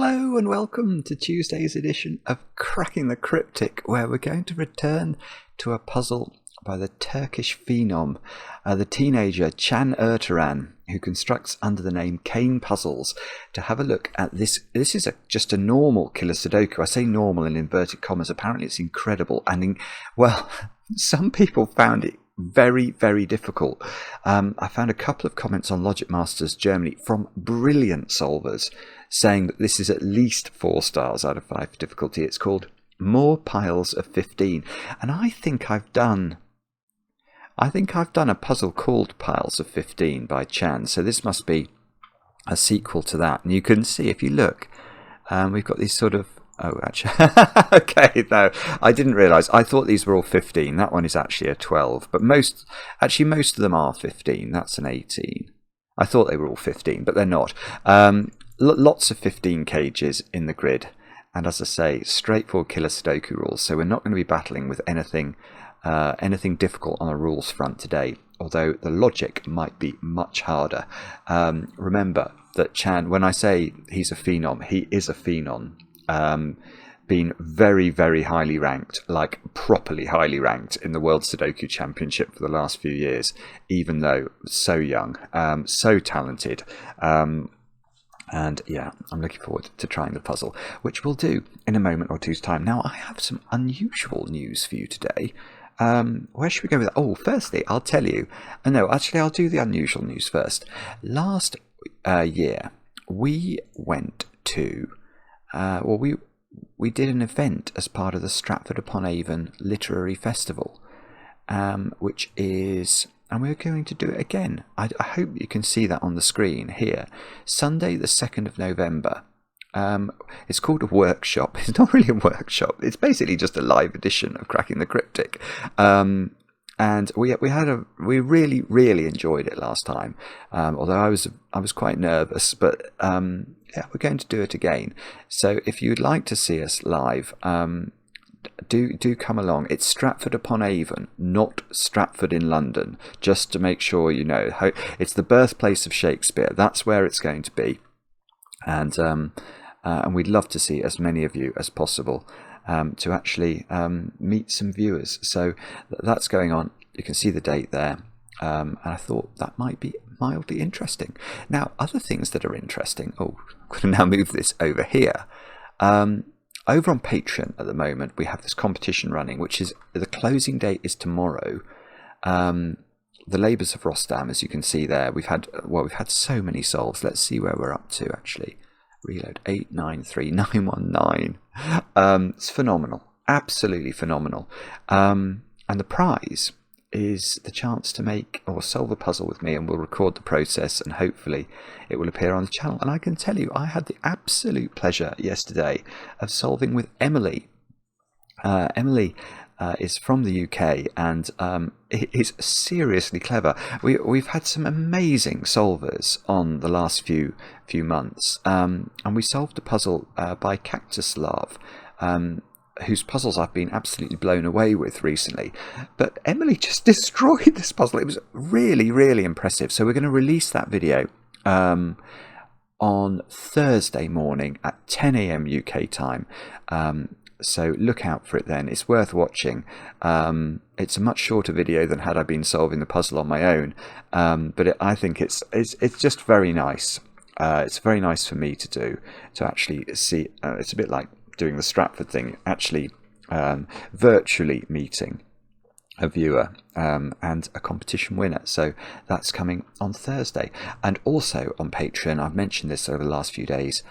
Hello and welcome to Tuesday's edition of Cracking the Cryptic, where we're going to return to a puzzle by the Turkish phenom, the teenager Can Erturan, who constructs under the name Cane Puzzles, to have a look at this. This is just a normal killer Sudoku. I say normal in inverted commas. Apparently it's incredible, and well, some people found it very, very difficult. I found a couple of comments on Logic Masters Germany from brilliant solvers saying that this is at least 4 stars out of 5 difficulty. It's called More Piles of 15, and I think I've done a puzzle called Piles of 15 by Chan, so this must be a sequel to that. And you can see, if you look, we've got these sort of, oh, actually, okay, no, I didn't realise. I thought these were all 15. That one is actually a 12, but most of them are 15. That's an 18. I thought they were all 15, but they're not. Lots of 15 cages in the grid, and as I say, straightforward killer Sudoku rules, so we're not going to be battling with anything difficult on the rules front today, although the logic might be much harder. Remember that Chan, when I say he's a phenom, he is a phenom, been very, very highly ranked, like properly highly ranked in the World Sudoku Championship for the last few years, even though so young, so talented. And yeah, I'm looking forward to trying the puzzle, which we'll do in a moment or two's time. Now, I have some unusual news for you today. Where should we go with that? Oh, firstly, I'll tell you. No, actually, I'll do the unusual news first. Last year, we went to, we did an event as part of the Stratford Upon Avon Literary Festival, which is, and we're going to do it again. I hope you can see that on the screen here. Sunday, the 2nd of November. It's called a workshop. It's not really a workshop. It's basically just a live edition of Cracking the Cryptic. And we really, really enjoyed it last time. Although I was quite nervous, but yeah, we're going to do it again. So if you'd like to see us live, do come along. It's Stratford Upon Avon, not Stratford in London, just to make sure you know. It's the birthplace of Shakespeare. That's where it's going to be, and we'd love to see as many of you as possible to actually meet some viewers. So that's going on. You can see the date there, and I thought that might be mildly interesting. Now, other things that are interesting. Oh, I'm going to now move this over here. Over on Patreon at the moment, we have this competition running, which is, the closing date is tomorrow. The Labours of Rostam, as you can see there, we've had so many solves. Let's see where we're up to, actually. Reload 893919. It's phenomenal, absolutely phenomenal. And the prize is the chance to make or solve a puzzle with me, and we'll record the process, and hopefully it will appear on the channel. And I can tell you, I had the absolute pleasure yesterday of solving with Emily. Emily is from the UK, and is seriously clever. We've had some amazing solvers on the last few months, and we solved a puzzle by Cactus Love, whose puzzles I've been absolutely blown away with recently. But Emily just destroyed this puzzle. It was really, really impressive. So we're going to release that video on Thursday morning at 10 AM UK time. So look out for it then. It's worth watching. It's a much shorter video than had I been solving the puzzle on my own. But I think it's just very nice. It's very nice for me to do, to actually see. It's a bit like doing the Stratford thing, actually virtually meeting a viewer and a competition winner. So that's coming on Thursday. And also on Patreon, I've mentioned this over the last few days,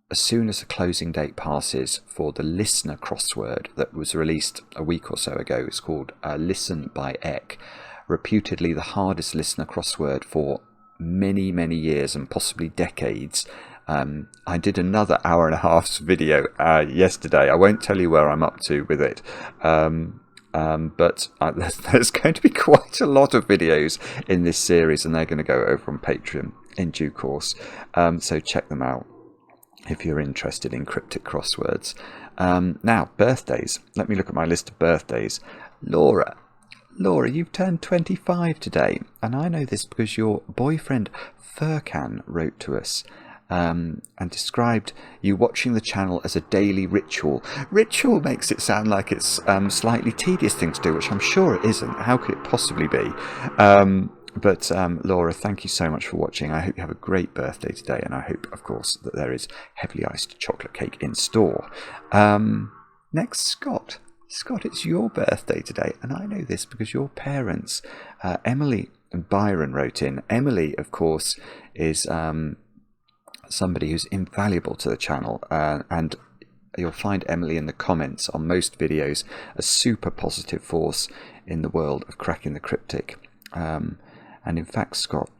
as soon as the closing date passes for the listener crossword that was released a week or so ago, it's called Listen by Eck, reputedly the hardest listener crossword for many, many years and possibly decades. I did another 1.5 hour video yesterday. I won't tell you where I'm up to with it, but there's going to be quite a lot of videos in this series, and they're going to go over on Patreon in due course. So check them out if you're interested in cryptic crosswords. Now, birthdays. Let me look at my list of birthdays. Laura, you've turned 25 today, and I know this because your boyfriend Furkan wrote to us and described you watching the channel as a daily ritual. Ritual makes it sound like it's a slightly tedious thing to do, which I'm sure it isn't. How could it possibly be? But Laura, thank you so much for watching. I hope you have a great birthday today, and I hope, of course, that there is heavily iced chocolate cake in store. Next, Scott. Scott, it's your birthday today, and I know this because your parents, Emily and Byron, wrote in. Emily, of course, is somebody who's invaluable to the channel, and you'll find Emily in the comments on most videos, a super positive force in the world of cracking the cryptic. And in fact, Scott,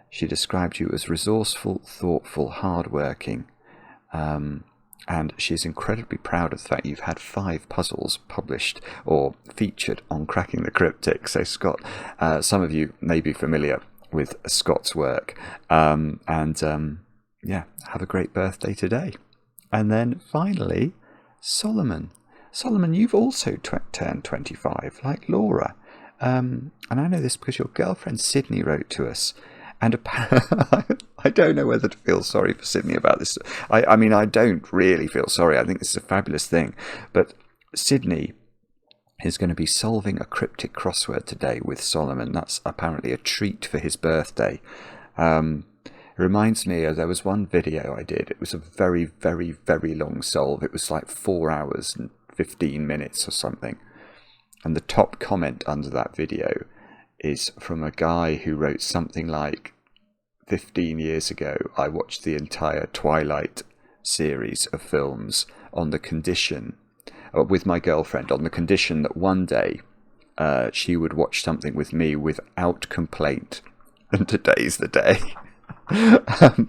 she described you as resourceful, thoughtful, hard-working, and she's incredibly proud of the fact you've had 5 puzzles published or featured on Cracking the Cryptic. So Scott, some of you may be familiar with Scott's work, yeah, have a great birthday today. And then finally, Solomon. Solomon, you've also turned 25, like Laura. And I know this because your girlfriend Sydney wrote to us. And I don't know whether to feel sorry for Sydney about this. I mean, I don't really feel sorry. I think this is a fabulous thing. But Sydney is going to be solving a cryptic crossword today with Solomon. That's apparently a treat for his birthday. It reminds me, there was one video I did. It was a very, very, very long solve. It was like 4 hours and 15 minutes or something. And the top comment under that video is from a guy who wrote something like, 15 years ago, I watched the entire Twilight series of films on the condition, with my girlfriend, on the condition that one day she would watch something with me without complaint. And today's the day.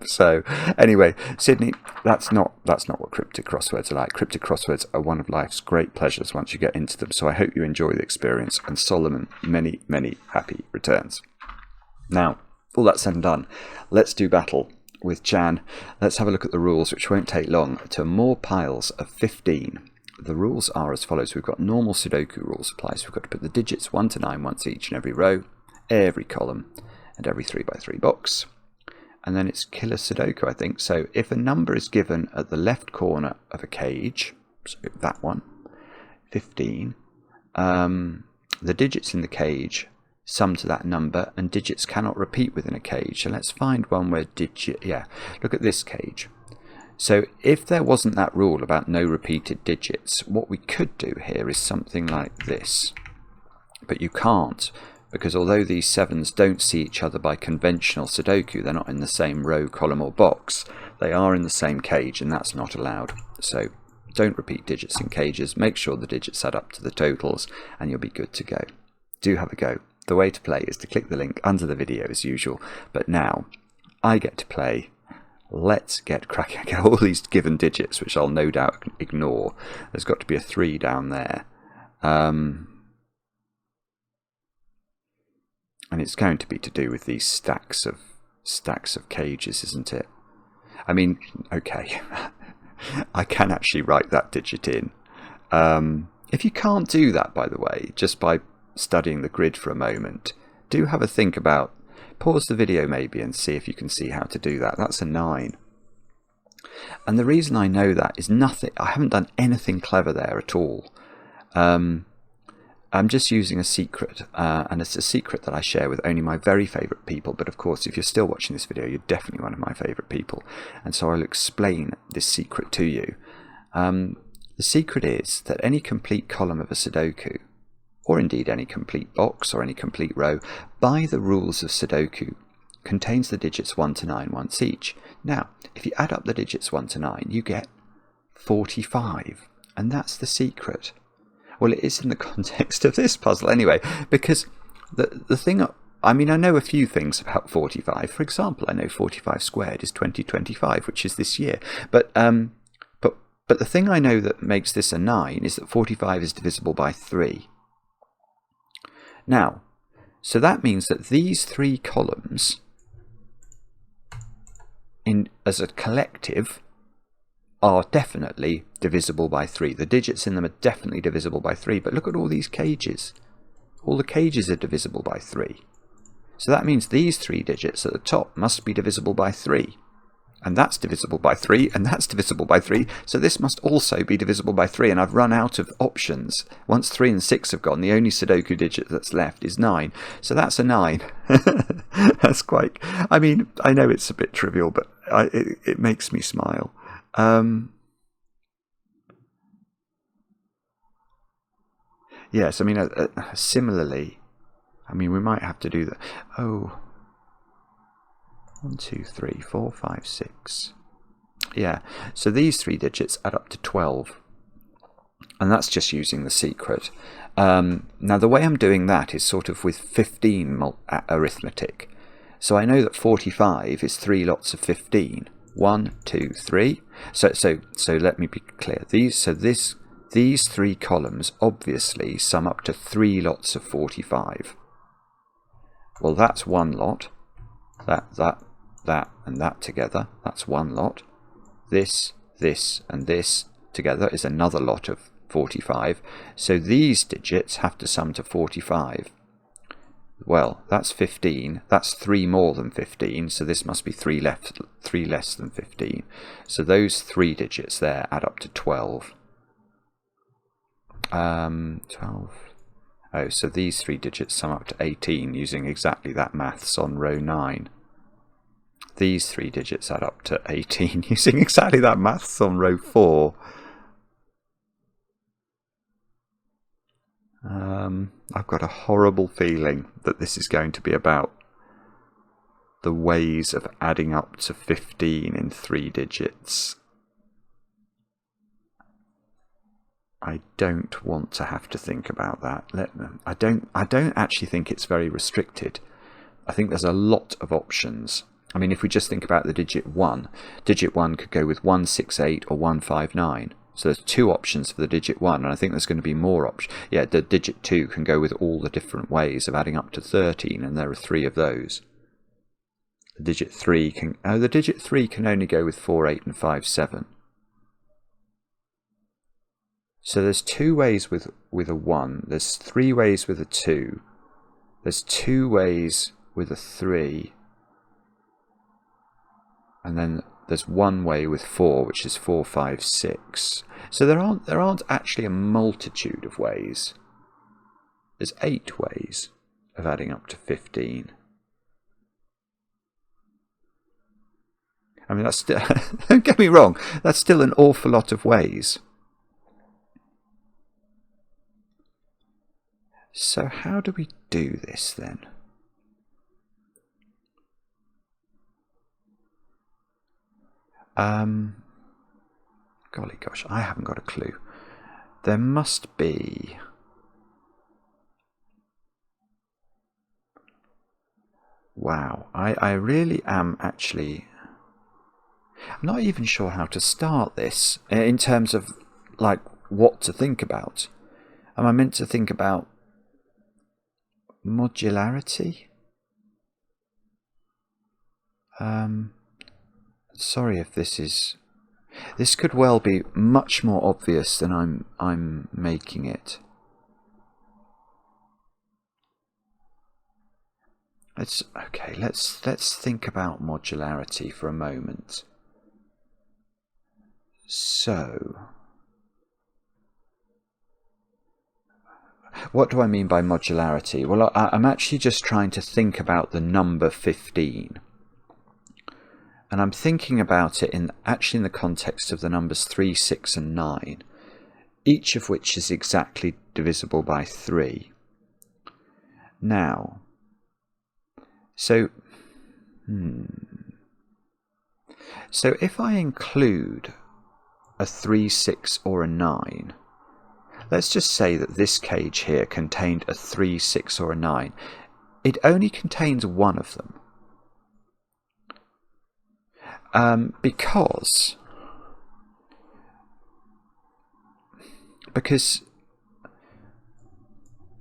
So anyway, Sydney, that's not what cryptic crosswords are like. Cryptic crosswords are one of life's great pleasures once you get into them, so I hope you enjoy the experience, and Solomon, many, many happy returns. Now, all that said and done, let's do battle with Jan. Let's have a look at the rules, which won't take long, to more piles of 15. The rules are as follows. We've got normal Sudoku rules apply, so we've got to put the digits 1 to 9 once each in every row, every column, and every 3x3 box. And then it's killer Sudoku, I think. So if a number is given at the left corner of a cage, so that one, 15, the digits in the cage sum to that number, and digits cannot repeat within a cage. So let's find one where look at this cage. So if there wasn't that rule about no repeated digits, what we could do here is something like this. But you can't, because although these 7s don't see each other by conventional Sudoku, they're not in the same row, column or box, they are in the same cage, and that's not allowed. So don't repeat digits in cages, make sure the digits add up to the totals, and you'll be good to go. Do have a go. The way to play is to click the link under the video as usual, but now I get to play. Let's get cracking. I get all these given digits, which I'll no doubt ignore. There's got to be a 3 down there. And it's going to be to do with these stacks of cages, isn't it? I mean, okay, I can actually write that digit in. If you can't do that, by the way, just by studying the grid for a moment, do have a think about, pause the video maybe and see if you can see how to do that. That's a 9. And the reason I know that is nothing, I haven't done anything clever there at all. I'm just using a secret, and it's a secret that I share with only my very favourite people, but of course if you're still watching this video, you're definitely one of my favourite people, and so I'll explain this secret to you. The secret is that any complete column of a Sudoku, or indeed any complete box or any complete row, by the rules of Sudoku, contains the digits 1 to 9 once each. Now, if you add up the digits 1 to 9, you get 45, and that's the secret. Well, it is in the context of this puzzle anyway, because the thing, I mean, I know a few things about 45. For example, I know 45 squared is 2025, which is this year. But the thing I know that makes this a 9 is that 45 is divisible by 3. Now, so that means that these 3 columns, as a collective, are definitely divisible by 3. The digits in them are definitely divisible by 3, but look at all these cages. All the cages are divisible by 3. So that means these 3 digits at the top must be divisible by 3. and that's divisible by 3, and that's divisible by 3, so this must also be divisible by 3, and I've run out of options. Once 3 and 6 have gone, the only Sudoku digit that's left is 9, so that's a 9. That's quite... I mean, I know it's a bit trivial, but it makes me smile. Yes, I mean, similarly, I mean, we might have to do that. Oh... 1, 2, 3, 4, 5, 6. Yeah, so these 3 digits add up to 12. And that's just using the secret. Now, the way I'm doing that is sort of with 15 arithmetic. So I know that 45 is 3 lots of 15. 1, 2, 3. So let me be clear. These 3 columns obviously sum up to 3 lots of 45. Well, that's one lot. That, and that together, that's one lot. This, and this together is another lot of 45. So these digits have to sum to 45. Well, that's 15. That's 3 more than 15, so this must be 3 less than 15. So those 3 digits there add up to 12. 12. Oh, so these 3 digits sum up to 18 using exactly that maths on row 9. These 3 digits add up to 18 using exactly that maths on row 4. I've got a horrible feeling that this is going to be about the ways of adding up to 15 in 3 digits. I don't want to have to think about that. I don't actually think it's very restricted. I think there's a lot of options. I mean, if we just think about the digit 1 could go with 168 or 159. So there's 2 options for the digit 1, and I think there's going to be more options. Yeah, the digit 2 can go with all the different ways of adding up to 13, and there are 3 of those. The digit 3 can... Oh, the digit 3 can only go with 4, 8, and 5, 7. So there's 2 ways with a 1. There's 3 ways with a 2. There's 2 ways with a 3. And then there's 1 way with 4, which is 4, 5, 6. So there aren't actually a multitude of ways. There's 8 ways of adding up to 15. I mean, that's still, don't get me wrong, that's still an awful lot of ways. So how do we do this then? Golly gosh, I haven't got a clue. There must be... Wow, I really am actually... I'm not even sure how to start this in terms of, like, what to think about. Am I meant to think about modularity? Sorry if this is... This could well be much more obvious than I'm making it. Let's think about modularity for a moment. So, what do I mean by modularity? Well, I'm actually just trying to think about the number 15. And I'm thinking about it actually in the context of the numbers 3, 6, and 9, each of which is exactly divisible by 3. Now, so if I include a 3, 6, or a 9, let's just say that this cage here contained a 3, 6, or a 9. It only contains one of them. Because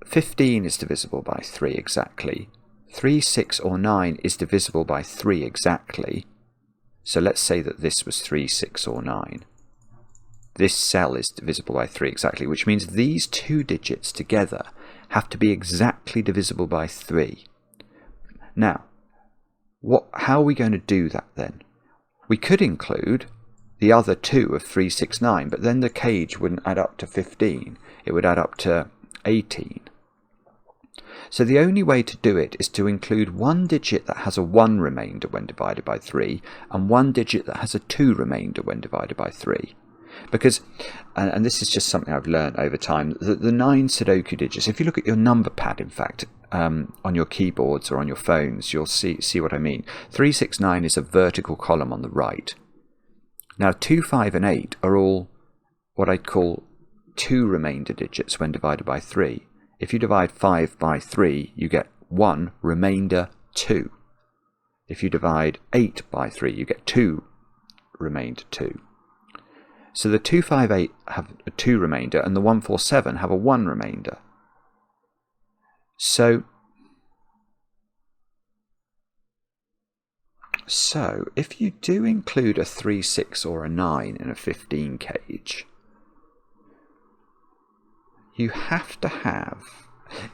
15 is divisible by 3 exactly. 3, 6, or 9 is divisible by 3 exactly. So let's say that this was 3, 6, or 9. This cell is divisible by 3 exactly, which means these 2 digits together have to be exactly divisible by 3. Now, how are we going to do that then? We could include the other 2 of 369, but then the cage wouldn't add up to 15. It would add up to 18. So the only way to do it is to include one digit that has a 1 remainder when divided by 3, and one digit that has a 2 remainder when divided by 3. Because, and this is just something I've learned over time, the 9 Sudoku digits, if you look at your number pad, in fact, on your keyboards or on your phones, you'll see what I mean. 369 is a vertical column on the right. Now 2, 5 and 8 are all what I'd call 2 remainder digits when divided by 3. If you divide 5 by 3, you get 1 remainder 2. If you divide 8 by 3, you get 2 remainder 2. So the 258 have a 2 remainder, and the 147 have a 1 remainder. So if you do include a 3, 6 or a 9 in a 15 cage, you have to have,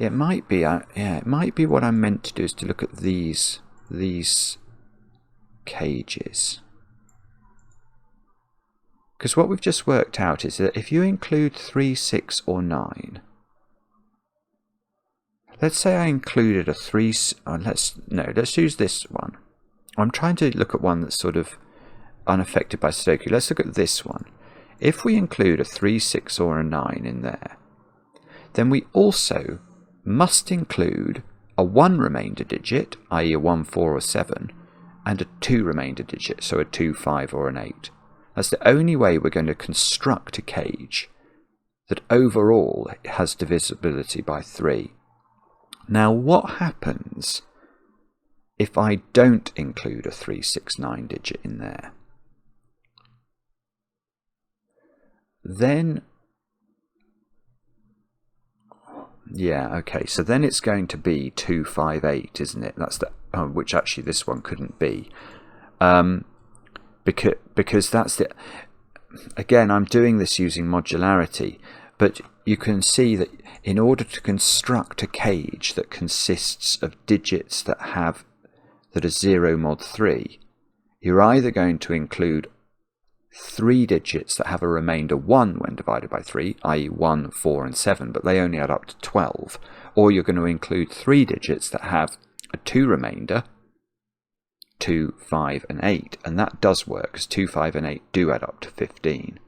it might be what I'm meant to do is to look at these cages. Because what we've just worked out is that if you include 3, 6 or 9, let's say I included a 3, let's use this one. I'm trying to look at one that's sort of unaffected by Sudoku. Let's look at this one. If we include a 3, 6 or a 9 in there, then we also must include a 1 remainder digit, i.e. a 1, 4 or 7, and a 2 remainder digit, so a 2, 5 or an 8. That's the only way we're going to construct a cage that overall has divisibility by 3. Now what happens if I don't include a 3, 6, 9 digit in there? Then, yeah, okay, so then it's going to be 2, 5, 8, isn't it? That's the which actually this one couldn't be. Because that's the, again, I'm doing this using modularity, but you can see that in order to construct a cage that consists of digits that are 0 mod 3, you're either going to include 3 digits that have a remainder 1 when divided by 3, i.e. 1, 4 and 7, but they only add up to 12, or you're going to include 3 digits that have a 2 remainder, 2, 5 and 8, and that does work because 2, 5 and 8 do add up to 15.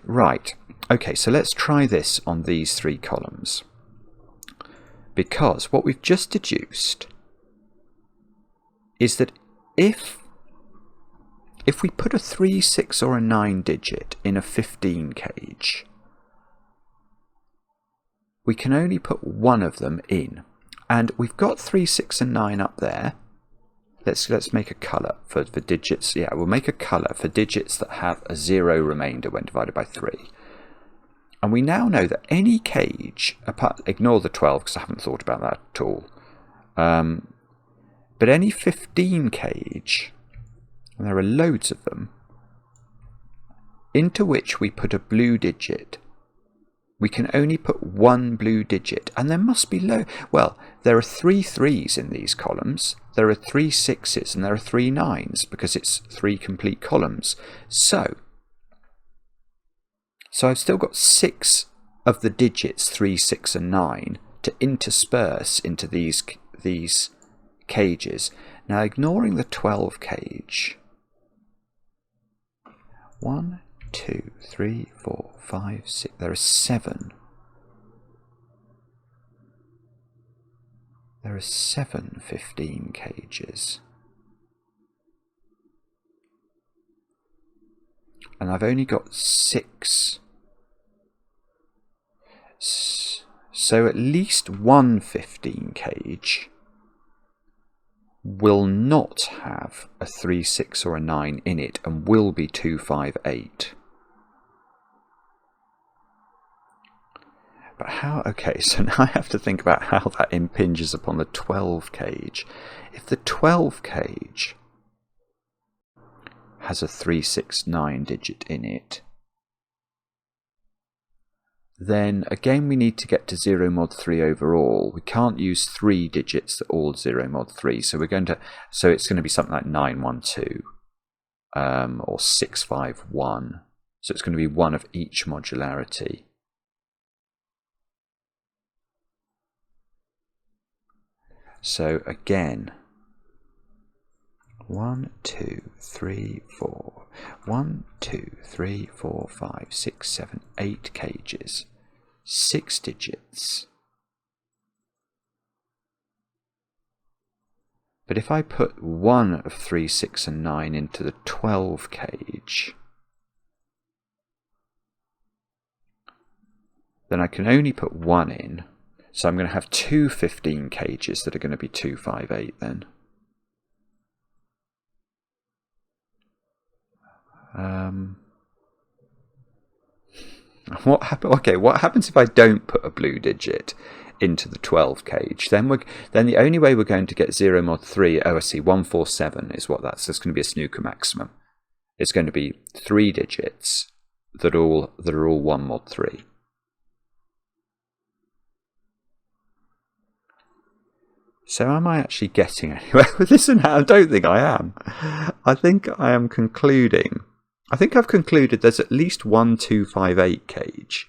Right, okay, so let's try this on these 3 columns, because what we've just deduced is that if we put a 3, 6 or a 9 digit in a 15 cage, we can only put one of them in. And we've got 3, 6 and 9 up there. Let's make a colour for digits. Yeah, we'll make a colour for digits that have a 0 remainder when divided by 3. And we now know that any cage, ignore the 12 because I haven't thought about that at all, but any 15 cage, and there are loads of them, into which we put a blue digit, we can only put one blue digit, and there must be well, there are 3 3s in these columns, there are 3 6s, and there are 3 9s, because it's 3 complete columns. So I've still got 6 of the digits 3, 6 and 9 to intersperse into these cages. Now ignoring the 12 cage, 1, 2, 3, 4, 5, 6, there are 7. There are 7 15 cages. And I've only got 6. So at least one 15 cage will not have a 3, 6 or a 9 in it and will be 2, 5, 8. But how? Okay, so now I have to think about how that impinges upon the 12 cage. If the 12 cage has a 3, 6, 9 digit in it, then again we need to get to 0 mod 3 overall. We can't use 3 digits that all 0 mod 3, so it's going to be something like 912 or 651. So it's going to be one of each modularity. So again, 1, 2, 3, 4, 1, 2, 3, 4, 5, 6, 7, 8 cages, 6 digits. But if I put 1 of 3, 6 and 9 into the 12 cage, then I can only put 1 in, so I'm going to have 2 15 cages that are going to be 2, 5, 8 then. What happens if I don't put a blue digit into the 12 cage? Then the only way we're going to get 0 mod 3, I see, 147 is what that's going to be a snooker maximum. It's going to be 3 digits that are all 1 mod 3. So am I actually getting anywhere with this? And I don't think I am. I think I am concluding. I think I've concluded there's at least 1, 2, 5, 8 cage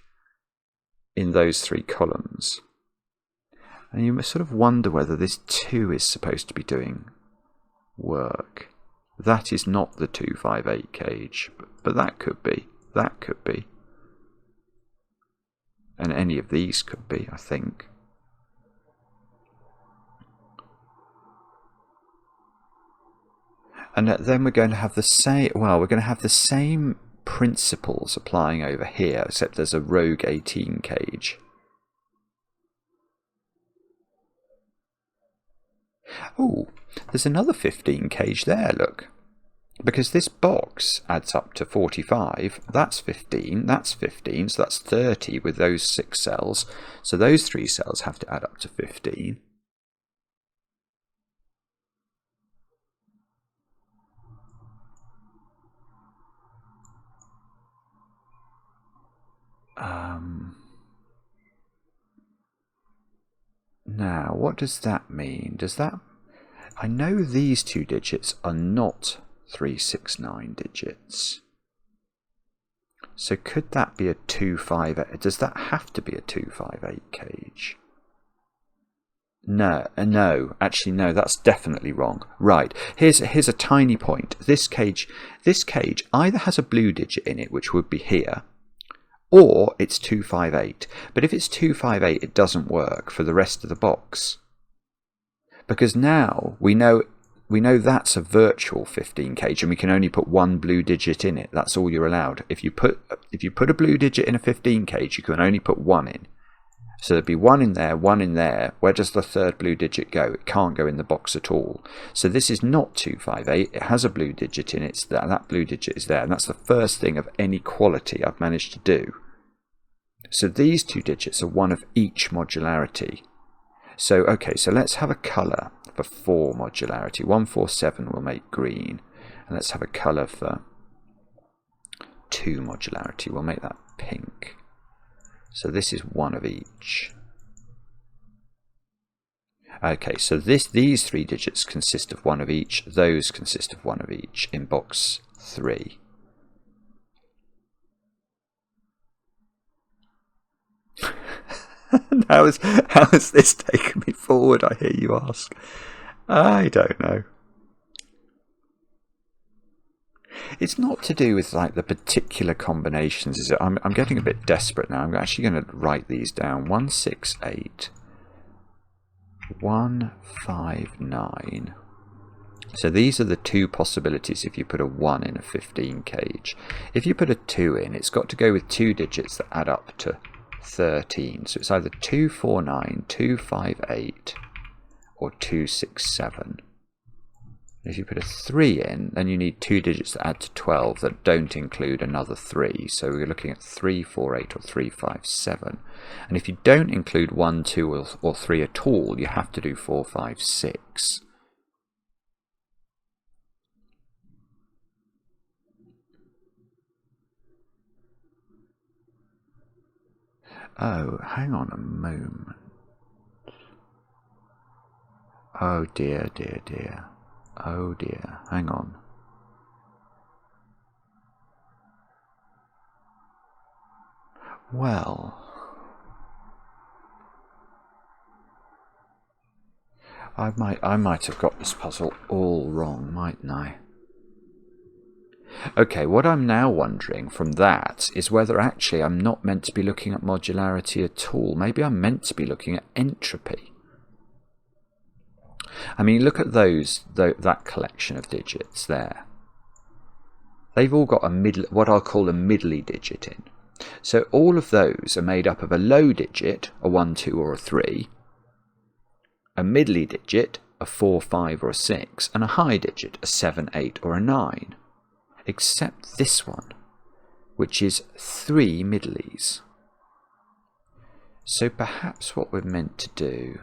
in those 3 columns. And you sort of wonder whether this 2 is supposed to be doing work. That is not the 2, 5, 8 cage, but that could be. That could be. And any of these could be, I think. And then we're going to have the same principles applying over here, except there's a rogue 18 cage. Oh, there's another 15 cage there, look. Because this box adds up to 45, that's 15, so that's 30 with those 6 cells. So those 3 cells have to add up to 15. Now, what does that mean? I know these 2 digits are not 369 digits. So could that be a 258? Does that have to be a 258 cage? No, actually no, that's definitely wrong. Right, here's a tiny point. This cage either has a blue digit in it, which would be here, or it's 258. But if it's 258, it doesn't work for the rest of the box. Because now we know that's a virtual 15 cage, and we can only put 1 blue digit in it. That's all you're allowed. If you put a blue digit in a 15 cage, you can only put 1 in. So there'd be 1 in there, 1 in there. Where does the 3rd blue digit go? It can't go in the box at all. So this is not 258. It has a blue digit in it. That blue digit is there, and that's the first thing of any quality I've managed to do. So these 2 digits are 1 of each modularity. So okay, so let's have a colour for 4 modularity. 147 will make green, and let's have a colour for 2 modularity. We'll make that pink. So this is 1 of each. Okay, so these 3 digits consist of 1 of each. Those consist of 1 of each in box 3. How has this taken me forward, I hear you ask? I don't know. It's not to do with like the particular combinations, is it? I'm getting a bit desperate now. I'm actually going to write these down. 168, 159. So these are the 2 possibilities if you put a 1 in a 15 cage. If you put a 2 in, it's got to go with 2 digits that add up to 13. So it's either 249, 258 or 267. If you put a 3 in, then you need 2 digits that add to 12 that don't include another 3. So we're looking at 348 or 357. And if you don't include 1, 2 or 3 at all, you have to do 456. Oh, hang on a moment. Oh dear, dear, dear. Oh dear, hang on. Well, I might have got this puzzle all wrong, mightn't I? Okay, what I'm now wondering from that is whether actually I'm not meant to be looking at modularity at all. Maybe I'm meant to be looking at entropy. I mean, look at that collection of digits there. They've all got what I'll call a middly digit in. So all of those are made up of a low digit, a 1, 2 or a 3, a middly digit, a 4, 5 or a 6, and a high digit, a 7, 8 or a 9. Except this one, which is 3 middlies. So perhaps what we're meant to do...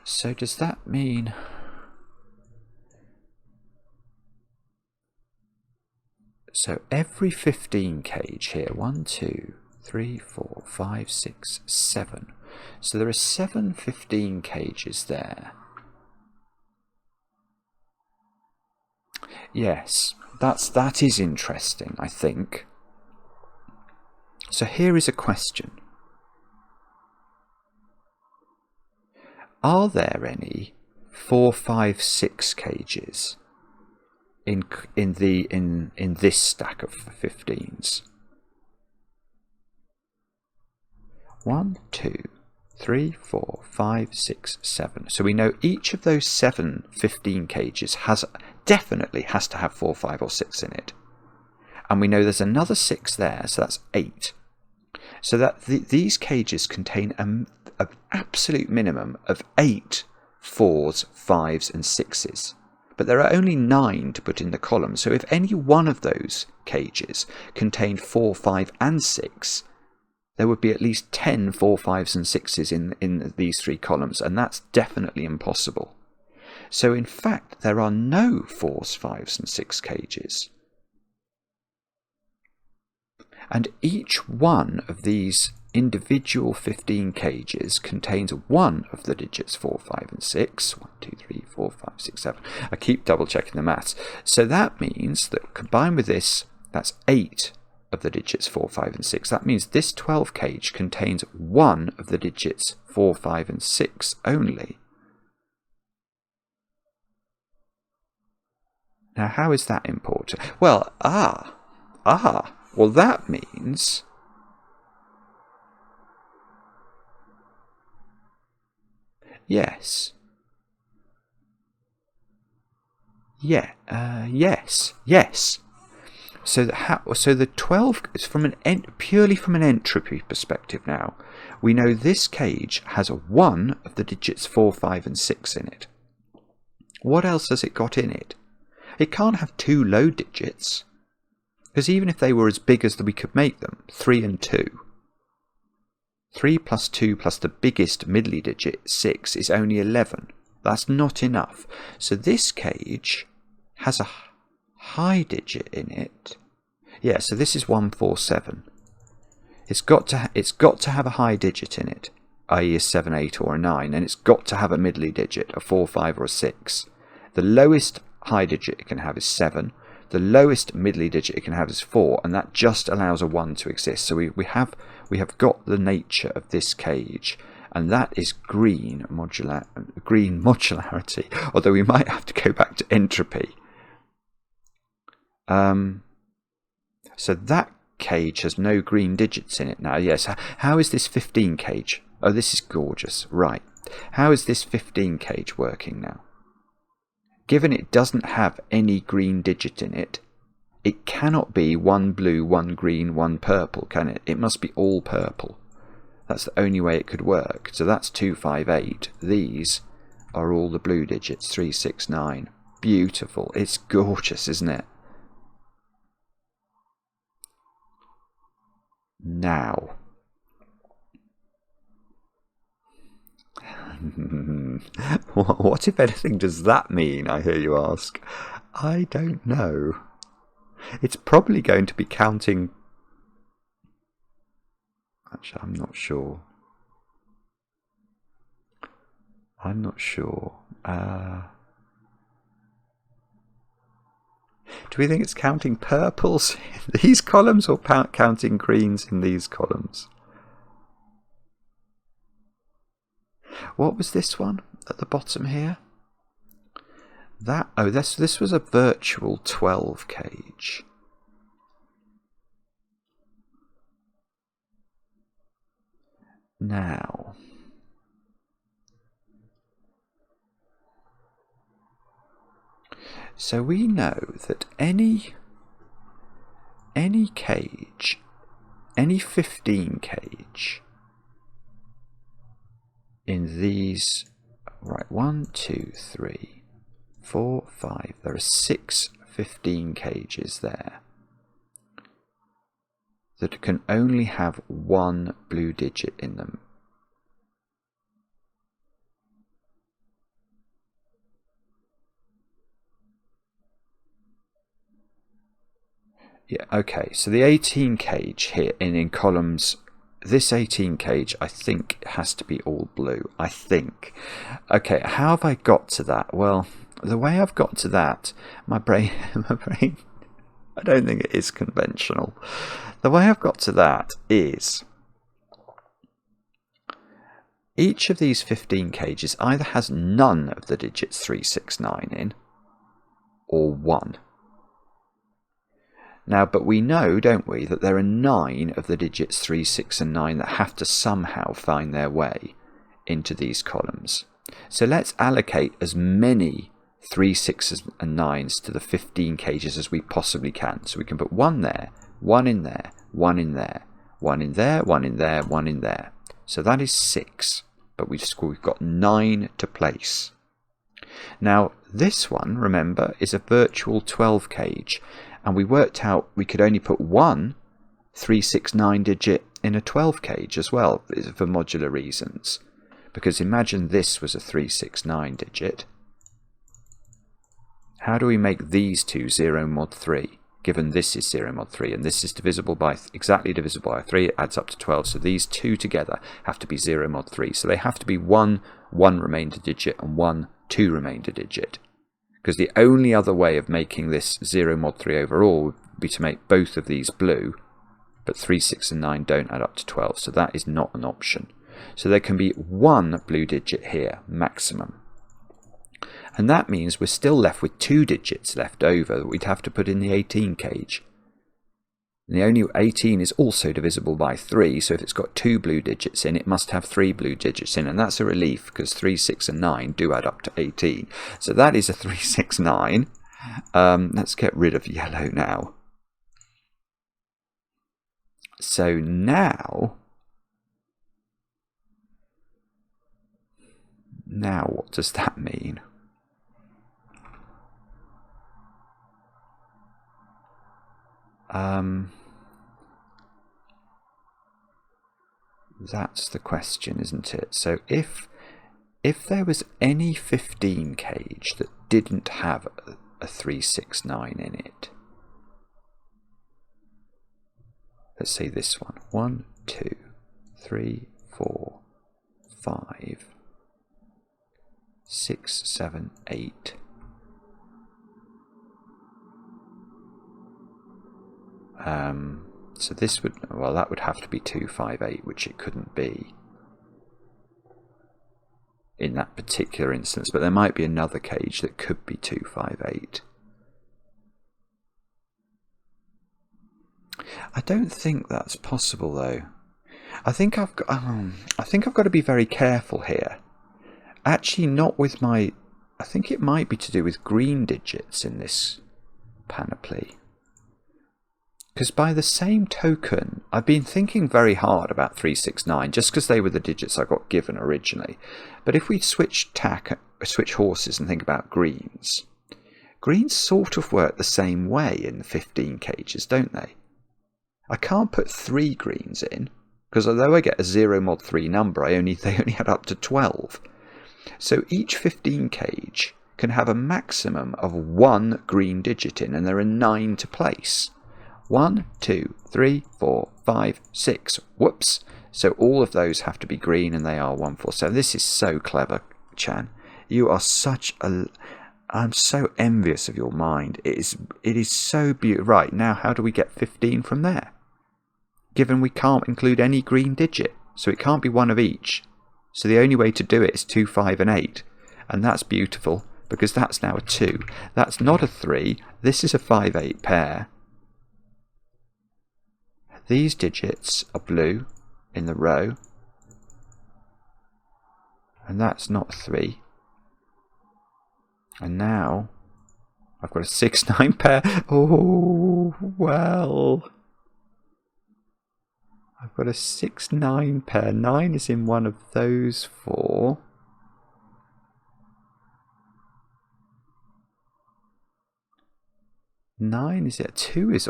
So does that mean... So every 15 cage here, 1, 2, 3, 4, 5, 6, 7. So there are 7 15 cages there. Yes, that is interesting, I think. So here is a question. Are there any 4, 5, 6 cages in this stack of 15s? 1, 2, 3, 4, 5, 6, 7. So we know each of those 7 15 cages definitely has to have 4, 5 or 6 in it. And we know there's another 6 there, so that's 8. So that these cages contain an absolute minimum of 8 4s, 5s and 6s. But there are only 9 to put in the column, so if any one of those cages contained 4, 5 and 6, there would be at least 10 4, 5s and 6s in these 3 columns, and that's definitely impossible. So in fact, there are no 4s, 5s and 6 cages. And each one of these individual 15 cages contains one of the digits 4, 5 and 6. 1, 2, 3, 4, 5, 6, 7. I keep double checking the maths. So that means that combined with this, that's 8 of the digits 4, 5 and 6. That means this 12 cage contains one of the digits 4, 5 and 6 only. Now how is that important? Well, well that means yes. Yeah, yes. So the 12 is purely from an entropy perspective now. We know this cage has one of the digits 4, 5 and 6 in it. What else has it got in it? It can't have 2 low digits, because even if they were as big as we could make them, 3 and 2, 3 plus 2 plus the biggest middly digit, 6, is only 11. That's not enough. So this cage has a high digit in it. Yeah, so this is 147. It's got to have a high digit in it, i.e. a 7, 8 or a 9, and it's got to have a middly digit, a 4, 5 or a 6. The lowest high digit it can have is 7. The lowest middly digit it can have is 4, and that just allows a 1 to exist. So we have got the nature of this cage, and that is green modularity, although we might have to go back to entropy. So that cage has no green digits in it now. Yes, how is this 15 cage? Oh, this is gorgeous. Right. How is this 15 cage working now? Given it doesn't have any green digit in it, it cannot be 1 blue, 1 green, 1 purple, can it? It must be all purple. That's the only way it could work. So that's 2, 5, 8. These are all the blue digits, 3, 6, 9. Beautiful. It's gorgeous, isn't it? Now, what if anything does that mean, I hear you ask? I don't know. It's probably going to be counting... Actually, I'm not sure. I'm not sure. Do we think it's counting purples in these columns or counting greens in these columns? What was this one at the bottom here? This was a virtual 12 cage. Now, so we know that any cage, any 15 cage in these, right, 1, 2, 3, 4, 5, there are 6 15 cages there that can only have one blue digit in them. Yeah, okay, so the 18 cage here in columns, this 18 cage I think has to be all blue, I think. Okay, how have I got to that? Well, the way I've got to that, my brain, I don't think it is conventional. The way I've got to that is each of these 15 cages either has none of the digits 3, 6, 9 in, or 1. Now, but we know, don't we, that there are 9 of the digits 3, 6 and 9 that have to somehow find their way into these columns. So let's allocate as many 3, 6s and 9s to the 15 cages as we possibly can. So we can put 1 there, 1 in there, 1 in there, 1 in there, 1 in there, 1 in there. So that is 6, but we've got 9 to place. Now, this one, remember, is a virtual 12 cage. And we worked out we could only put one 3, 6, 9 digit in a 12 cage as well, for modular reasons. Because imagine this was a 3, 6, 9 digit. How do we make these two 0 mod 3, given this is 0 mod 3, and this is exactly divisible by 3, it adds up to 12, so these two together have to be 0 mod 3. So they have to be one remainder digit and one 2 remainder digit. Because the only other way of making this 0 mod 3 overall would be to make both of these blue, but 3, 6 and 9 don't add up to 12, so that is not an option. So there can be one blue digit here, maximum. And that means we're still left with 2 digits left over that we'd have to put in the 18 cage. And the only 18 is also divisible by 3, so if it's got 2 blue digits in, it must have 3 blue digits in, and that's a relief because 3, 6 and 9 do add up to 18. So that is a 3, 6, 9. Let's get rid of yellow now. So now what does that mean? That's the question, isn't it? So if there was any 15 cage that didn't have a 3, 6, 9 in it, let's say this one, 1, 2, 3, 4, 5, 6, 7, 8. So this would, well, that would have to be 2, 5, 8, which it couldn't be in that particular instance, but there might be another cage that could be 2, 5, 8. I don't think that's possible though. I think I've got to be very careful here. Actually, not with my. I think it might be to do with green digits in this panoply. Because by the same token, I've been thinking very hard about 3, 6, 9, just because they were the digits I got given originally. But if we switch horses and think about greens, greens sort of work the same way in the 15 cages, don't they? I can't put 3 greens in, because although I get a 0 mod 3 number, they only add up to 12. So each 15 cage can have a maximum of 1 green digit in, and there are 9 to place. 1, 2, 3, 4, 5, 6. Whoops. So all of those have to be green, and they are 1, 4, 7. This is so clever, Chan. You are such a... I'm so envious of your mind. It is so beautiful. Right, now how do we get 15 from there? Given we can't include any green digit, so it can't be one of each. So the only way to do it is 2, 5 and 8. And that's beautiful, because that's now a 2. That's not a 3. This is a 5, 8 pair. These digits are blue in the row. And that's not a 3. And now I've got a 6, 9 pair. Oh, well. I've got a 6, 9 pair. 9 is in one of those 4. Nine is it? Two is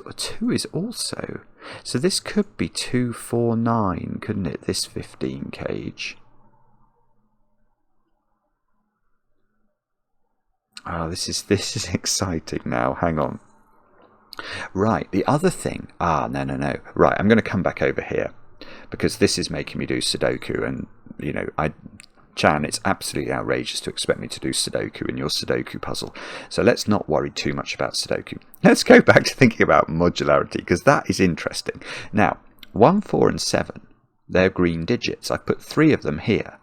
also. So this could be 2, 4, 9, couldn't it? This 15 cage. Oh, this is exciting now. Hang on. Right, the other thing. No. Right, I'm going to come back over here because this is making me do Sudoku, and you know, Chan, it's absolutely outrageous to expect me to do Sudoku in your Sudoku puzzle. So let's not worry too much about Sudoku. Let's go back to thinking about modularity, because that is interesting. Now, 1, 4 and 7, they're green digits. I put 3 of them here.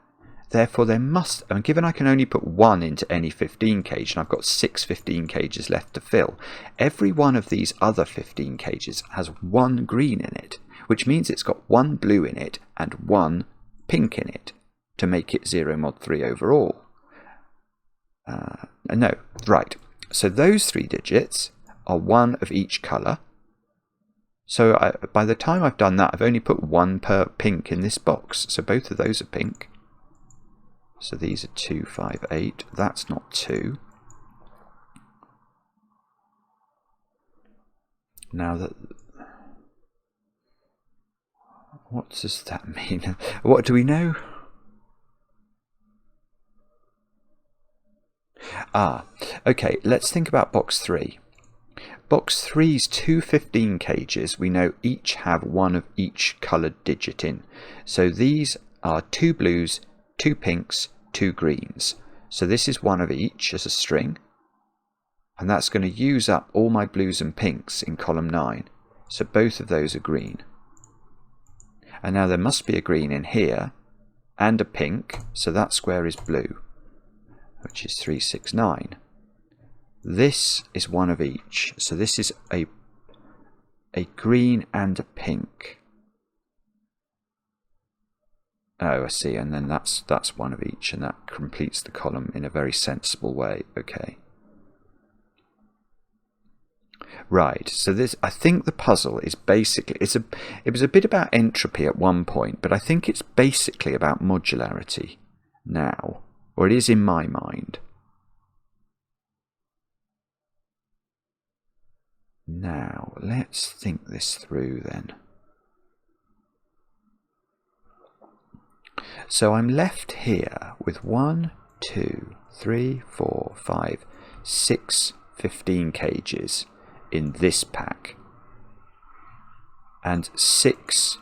Therefore, there must, and given I can only put 1 into any 15 cage, and I've got 6 15 cages left to fill, every one of these other 15 cages has 1 green in it, which means it's got 1 blue in it and 1 pink in it, to make it 0 mod 3 overall. No, right. So those 3 digits are 1 of each colour. So by the time I've done that, I've only put 1 per pink in this box. So both of those are pink. So these are 2, 5, 8. That's not 2. Now that... what does that mean? What do we know? Okay, let's think about box 3. Box 3's 2 15 cages, we know each have 1 of each coloured digit in. So these are 2 blues, 2 pinks, 2 greens. So this is 1 of each as a string. And that's going to use up all my blues and pinks in column 9. So both of those are green. And now there must be a green in here, and a pink, so that square is blue, which is 3, 6, 9. This is 1 of each, so this is a green and a pink. Oh, I see, and then that's 1 of each, and that completes the column in a very sensible way. Okay. Right, so this, I think the puzzle is basically, it was a bit about entropy at one point, but I think it's basically about modularity now. Or it is in my mind. Now, let's think this through then. So I'm left here with 1, 2, 3, 4, 5, 6 15 cages in this pack. And 6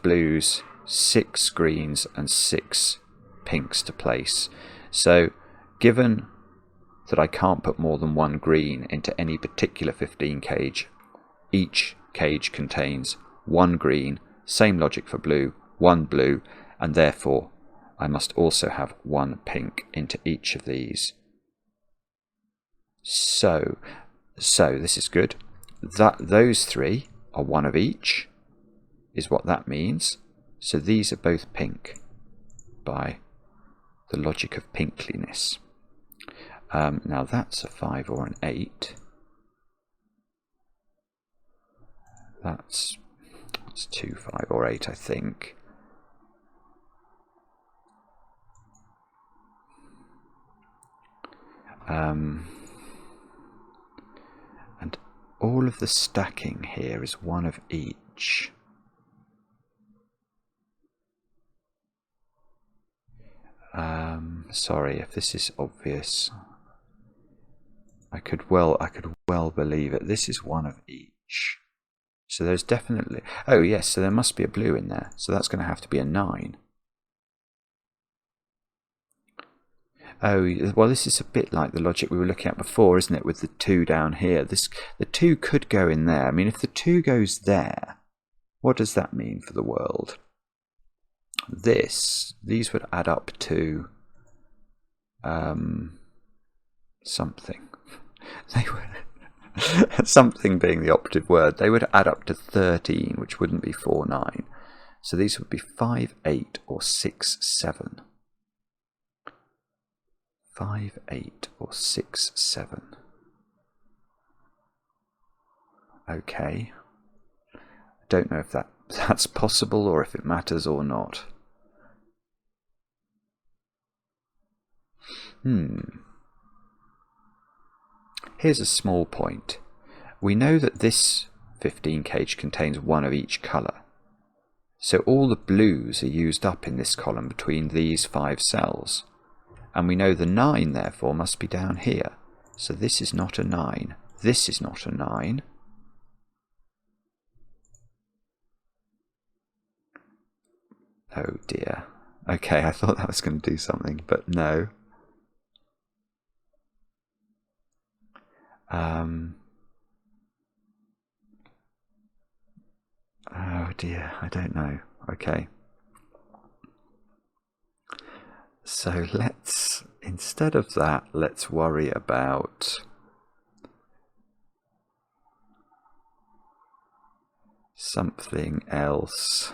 blues, 6 greens and 6 pinks to place. So given that I can't put more than 1 green into any particular 15 cage, each cage contains 1 green, same logic for blue, 1 blue, and therefore I must also have 1 pink into each of these. So this is good. Those 3 are 1 of each, is what that means. So these are both pink by the logic of pinkliness. Now that's a 5 or an 8. That's 2, 5 or 8, I think. And all of the stacking here is 1 of each. Sorry if this is obvious. I could well believe it. This is one of each. So there's definitely... Oh yes, so there must be a blue in there. So that's going to have to be a 9. Oh, well, this is a bit like the logic we were looking at before, isn't it, with the 2 down here. The 2 could go in there. I mean, if the 2 goes there, what does that mean for the world? These would add up to something. They would, something being the operative word, they would add up to 13, which wouldn't be 4, 9. So these would be 5, 8, or 6, 7. 5, 8, or 6, 7. Okay. I don't know if that's possible or if it matters or not. Here's a small point. We know that this 15 cage contains one of each colour. So all the blues are used up in this column between these 5 cells. And we know the 9 therefore must be down here. So this is not a 9. This is not a 9. Oh dear. Okay, I thought that was going to do something, but no. Oh dear, I don't know. Okay. So instead of that, let's worry about something else.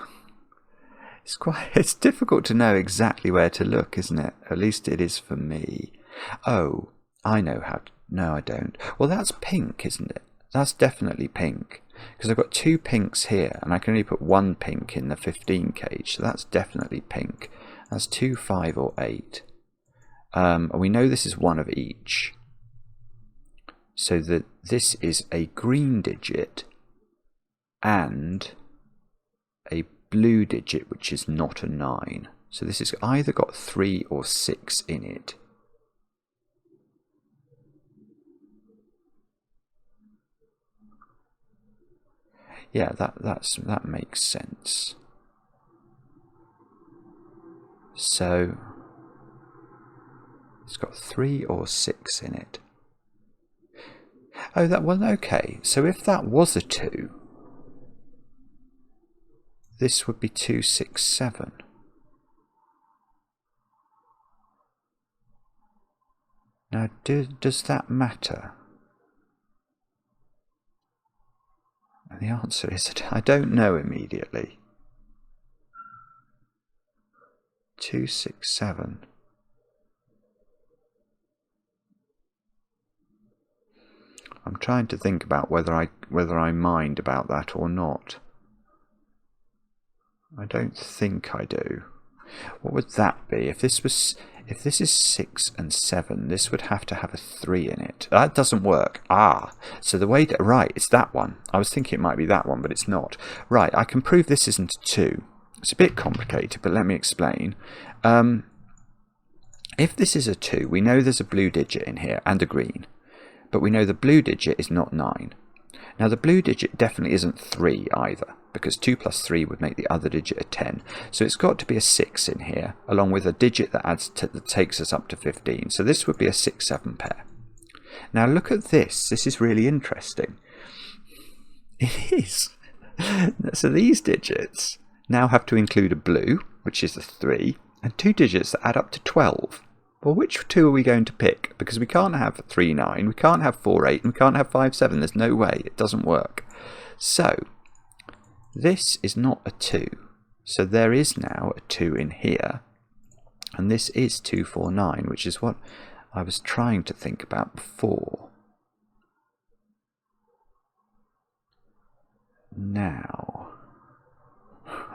It's difficult to know exactly where to look, isn't it? At least it is for me. Oh, I know how to... No, I don't. Well, that's pink, isn't it? That's definitely pink. Because I've got 2 pinks here, and I can only put 1 pink in the 15 cage, so that's definitely pink. That's 2, 5, or 8. And we know this is one of each. So that this is a green digit and a blue digit, which is not a 9. So this has either got 3 or 6 in it. Yeah, that makes sense. So it's got 3 or 6 in it. Oh, well, okay. So if that was a 2, this would be 2, 6, 7. Now, does that matter? And the answer is I don't know immediately. 2, 6, 7. I'm trying to think about whether I mind about that or not. I don't think I do. What would that be? If this is 6 and 7, this would have to have a 3 in it. That doesn't work. So the way right, it's that one. I was thinking it might be that one, but it's not. Right, I can prove this isn't a 2. It's a bit complicated, but let me explain. If this is a 2, we know there's a blue digit in here and a green. But we know the blue digit is not 9. Now the blue digit definitely isn't 3 either, because 2 plus 3 would make the other digit a 10. So it's got to be a 6 in here, along with a digit that takes us up to 15. So this would be a 6-7 pair. Now look at this. This is really interesting. It is. So these digits now have to include a blue, which is a 3, and 2 digits that add up to 12. Well, which 2 are we going to pick? Because we can't have 3, 9, we can't have 4, 8, and we can't have 5, 7. There's no way. It doesn't work. So, this is not a 2. So there is now a 2 in here. And this is 2, 4, 9, which is what I was trying to think about before. Now,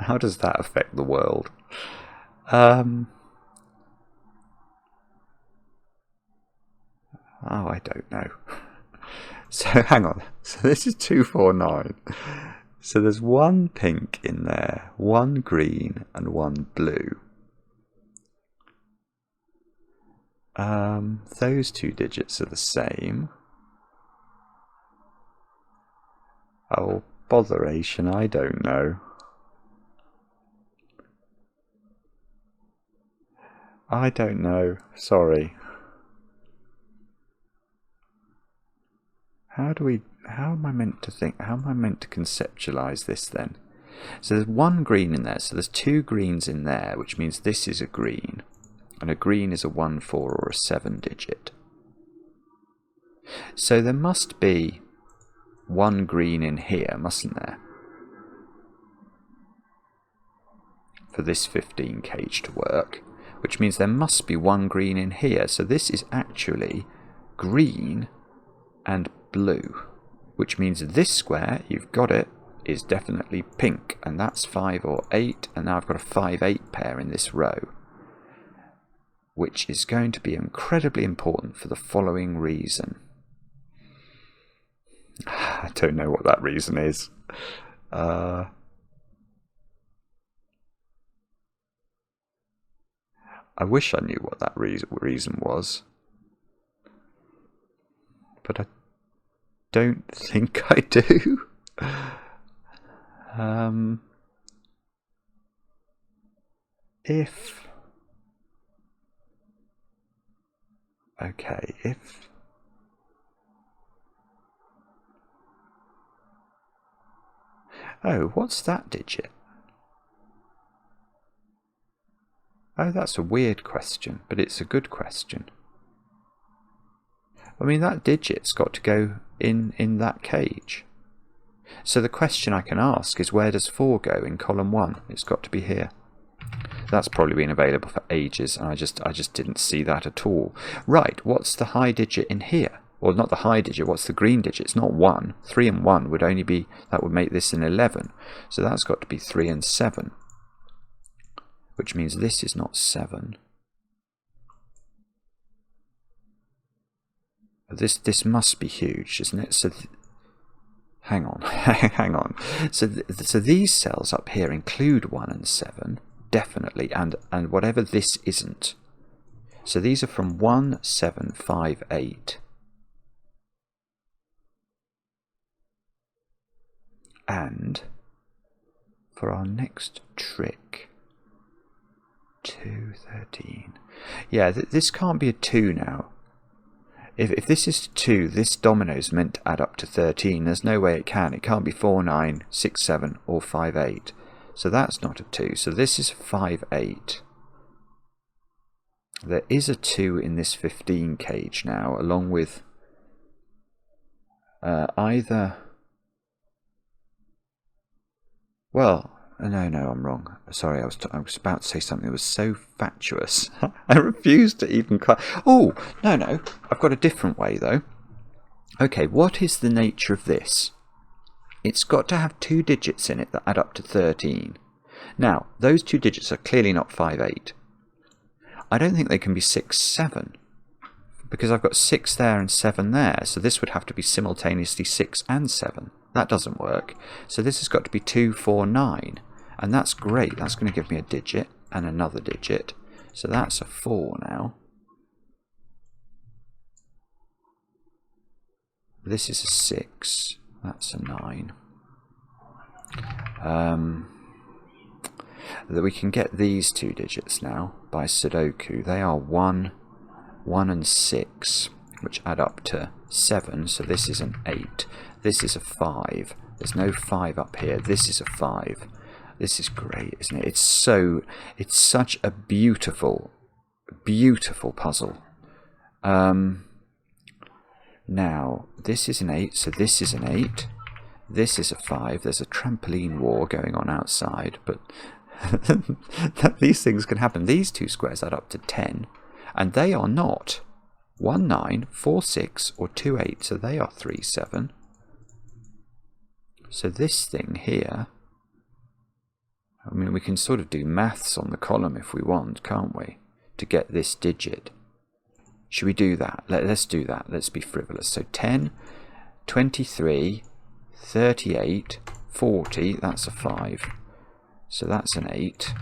how does that affect the world? Oh, I don't know. So hang on. So this is 2, 4, 9. So there's 1 pink in there, 1 green, and 1 blue. Those two digits are the same. Oh, botheration, I don't know. I don't know, sorry. How am I meant to think, how am I meant to conceptualize this then? So there's one green in there, so there's two greens in there, which means this is a green. And a green is a 1, 4 or a 7 digit. So there must be one green in here, mustn't there? For this 15 cage to work, which means there must be one green in here. So this is actually green and blue, which means this square, you've got it, is definitely pink, and that's 5 or 8, and now I've got a 5-8 pair in this row, which is going to be incredibly important for the following reason. I don't know what that reason is. I wish I knew what that reason was, but I don't think I do. Oh, what's that digit? Oh, that's a weird question, but it's a good question. I mean, that digit's got to go in that cage. So the question I can ask is, where does 4 go in column 1? It's got to be here. That's probably been available for ages, and I just didn't see that at all. Right, what's the high digit in here? Well, not the high digit, what's the green digit? It's not 1. 3 and 1 would only be, that would make this an 11. So that's got to be 3 and 7. Which means this is not 7. This must be huge, isn't it? So hang on, hang on. So these cells up here include 1 and 7, definitely, and whatever this isn't. So these are from 1, 7, 5, 8. And for our next trick, 2, 13. Yeah, this can't be a 2 now. If this is 2, this domino's meant to add up to 13. There's no way it can. It can't be 4, 9, 6, 7 or 5, 8. So that's not a 2. So this is 5, 8. There is a 2 in this 15 cage now, along with either... Well, no, I'm wrong. Sorry, I was about to say something that was so fatuous. I refused to even... Oh, no. I've got a different way, though. Okay, what is the nature of this? It's got to have 2 digits in it that add up to 13. Now, those 2 digits are clearly not 5, 8. I don't think they can be 6, 7. Because I've got 6 there and 7 there. So this would have to be simultaneously 6 and 7. That doesn't work. So this has got to be 2, 4, 9. And that's great. That's going to give me a digit and another digit. So that's a 4 now. This is a 6. That's a 9. That we can get these 2 digits now by Sudoku. They are 1, 1 and 6, which add up to 7. So this is an 8. This is a 5. There's no 5 up here. This is a 5. This is great, isn't it? It's such a beautiful, beautiful puzzle. Now, this is an 8, so this is an 8. This is a 5. There's a trampoline war going on outside, but these things can happen. These 2 squares add up to 10, and they are not 1, 9, 4, 6, or 2, 8, so they are 3, 7. So this thing here, I mean, we can sort of do maths on the column if we want, can't we? To get this digit. Should we do that? Let's do that. Let's be frivolous. So 10, 23, 38, 40, that's a 5. So that's an 8.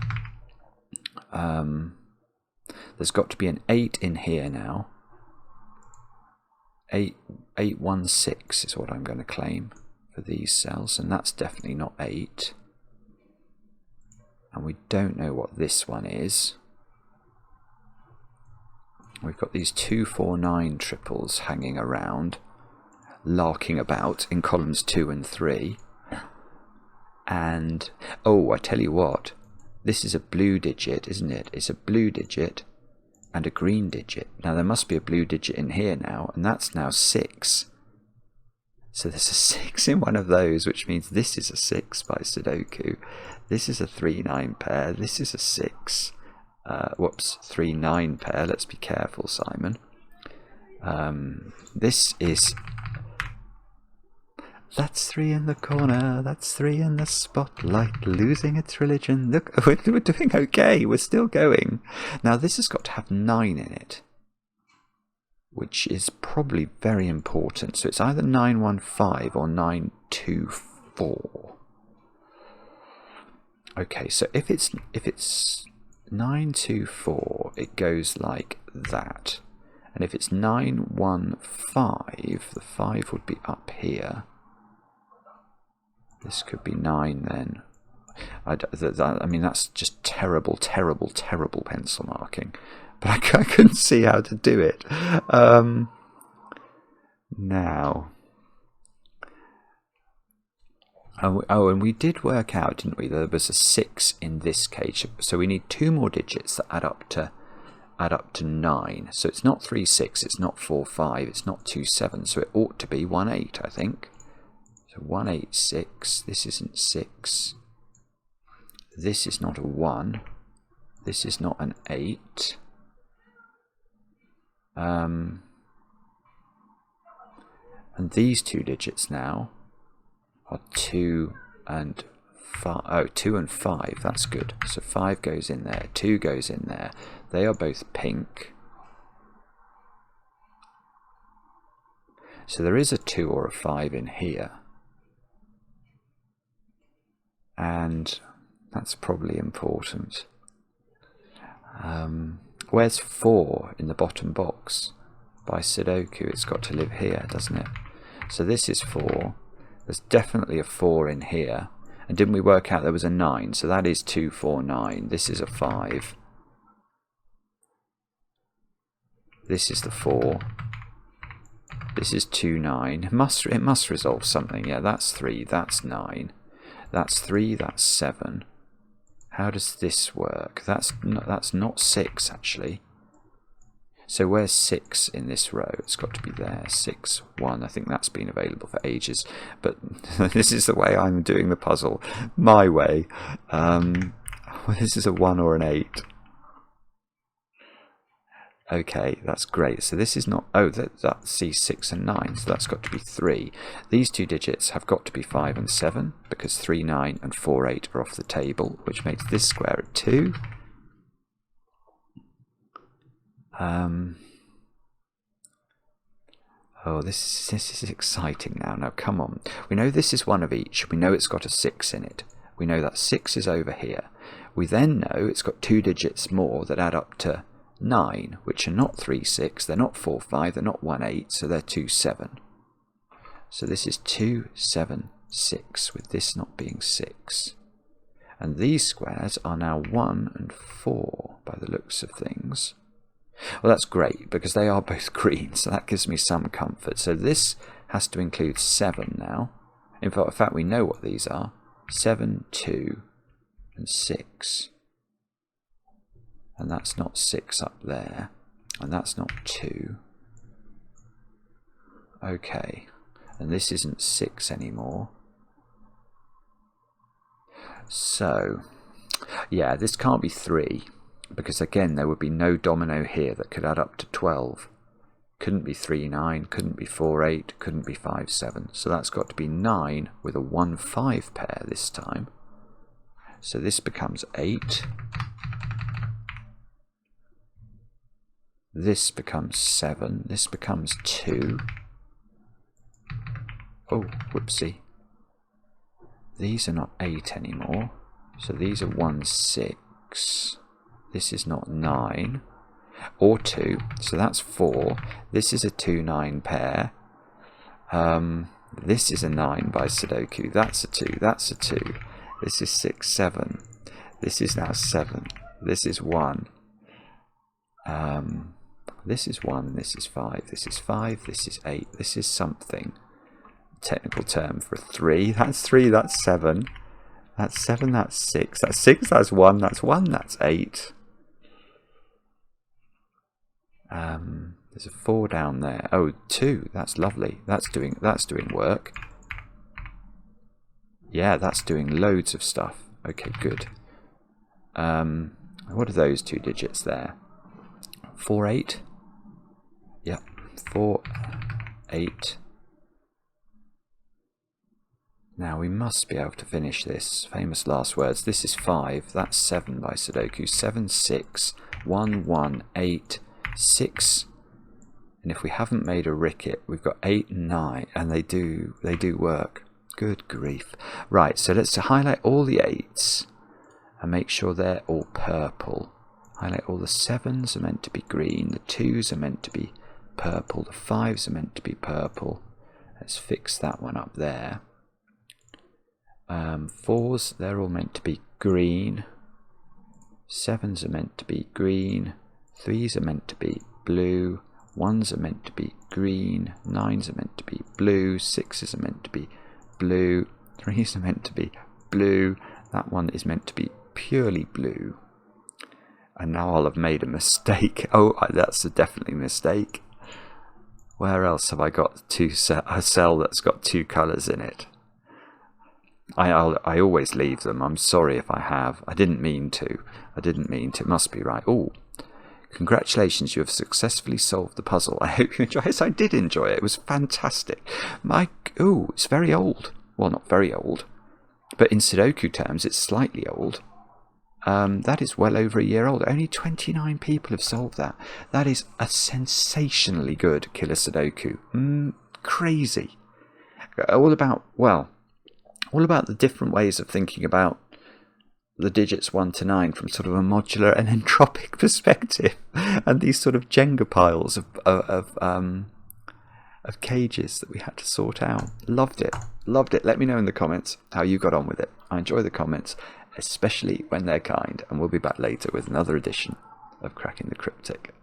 There's got to be an 8 in here now. 816 is what I'm going to claim for these cells, and that's definitely not 8. And we don't know what this one is. We've got these 249 triples hanging around, larking about in columns 2 and 3. And, oh, I tell you what, this is a blue digit, isn't it? It's a blue digit and a green digit. Now, there must be a blue digit in here now, and that's now 6. So there's a 6 in one of those, which means this is a 6 by Sudoku. This is a 3-9 pair. This is a 6. 3-9 pair. Let's be careful, Simon. This is... That's 3 in the corner, that's 3 in the spotlight, losing its religion. Look, we're doing okay, we're still going. Now this has got to have 9 in it, which is probably very important. So it's either 915 or 924. Okay, so if it's 924, it goes like that. And if it's 915, the 5 would be up here. This could be 9 then. I mean, that's just terrible, terrible, terrible pencil marking. But I couldn't see how to do it. Now. Oh, and we did work out, didn't we? There was a 6 in this cage. So we need 2 more digits that add up to 9. So it's not 36, it's not 45, it's not 27. So it ought to be 18, I think. 186, this isn't 6, this is not a 1, this is not an 8, and these 2 digits now are 2 and 5, oh, 2 and 5, that's good, so 5 goes in there, 2 goes in there, they are both pink, so there is a 2 or a 5 in here. And that's probably important. Where's 4 in the bottom box? By Sudoku, it's got to live here, doesn't it? So this is 4. There's definitely a 4 in here. And didn't we work out there was a 9? So that is 249. This is a 5. This is the 4. This is 29. It must resolve something. Yeah, that's 3. That's 9. That's 3, that's 7. How does this work? That's not 6, actually. So where's 6 in this row? It's got to be there. 6, 1. I think that's been available for ages. But this is the way I'm doing the puzzle. My way. This is a 1 or an 8. Okay, that's great. So this is not... Oh, that's C6 and 9, so that's got to be 3. These 2 digits have got to be 5 and 7, because 3, 9 and 4, 8 are off the table, which makes this square a 2. Oh, this is exciting now. Now, come on. We know this is one of each. We know it's got a 6 in it. We know that 6 is over here. We then know it's got 2 digits more that add up to 9, which are not 3, 6, they're not 4, 5, they're not 1, 8, so they're 2, 7. So this is 2, 7, 6, with this not being 6. And these squares are now 1 and 4, by the looks of things. Well, that's great, because they are both green, so that gives me some comfort. So this has to include 7 now. In fact, we know what these are. 7, 2, and 6. And that's not 6 up there. And that's not 2. Okay. And this isn't 6 anymore. So, yeah, this can't be 3. Because again, there would be no domino here that could add up to 12. Couldn't be 3, 9, couldn't be 4, 8, couldn't be 5, 7. So that's got to be 9 with a 1, 5 pair this time. So this becomes 8. This becomes 7. This becomes 2. Oh, whoopsie. These are not 8 anymore. So these are 1, 6. This is not 9. or 2. So that's 4. This is a 2-9 pair. This is a 9 by Sudoku. That's a 2. That's a 2. This is 6, 7. This is now 7. This is 1. This is 1. This is 5. This is 5. This is 8. This is something. Technical term for 3. That's 3. That's 7. That's 7. That's 6. That's 6. That's 1. That's 1. That's 8. There's a 4 down there. Oh, 2. That's lovely. That's doing work. Yeah, that's doing loads of stuff. Okay, good. What are those 2 digits there? 4, 8. Yep. 4, 8. Now we must be able to finish this. Famous last words. This is 5. That's 7 by Sudoku. 7, 6. 1, 1, 8, 6. And if we haven't made a ricket, we've got 8 and 9, and they do work. Good grief. Right, so let's highlight all the 8s and make sure they're all purple. Highlight all the 7s are meant to be green, the 2s are meant to be purple, the 5s are meant to be purple. Let's fix that one up there. 4s, they're all meant to be green. 7s are meant to be green. 3s are meant to be blue. 1s are meant to be green. 9s are meant to be blue. 6s are meant to be blue. 3s are meant to be blue. That one is meant to be purely blue. And now I'll have made a mistake. Oh, that's definitely a mistake. Where else have I got a cell that's got 2 colours in it? I always leave them. I'm sorry if I have. I didn't mean to. It must be right. Oh, congratulations, you have successfully solved the puzzle. I hope you enjoy it. Yes, I did enjoy it. It was fantastic. It's very old. Well, not very old, but in Sudoku terms, it's slightly old. That is well over a year old. Only 29 people have solved that. That is a sensationally good killer Sudoku. Crazy. All about the different ways of thinking about the digits 1 to 9 from sort of a modular and entropic perspective, and these sort of Jenga piles of cages that we had to sort out. Loved it. Let me know in the comments how you got on with it. I enjoy the comments, especially when they're kind, and we'll be back later with another edition of Cracking the Cryptic.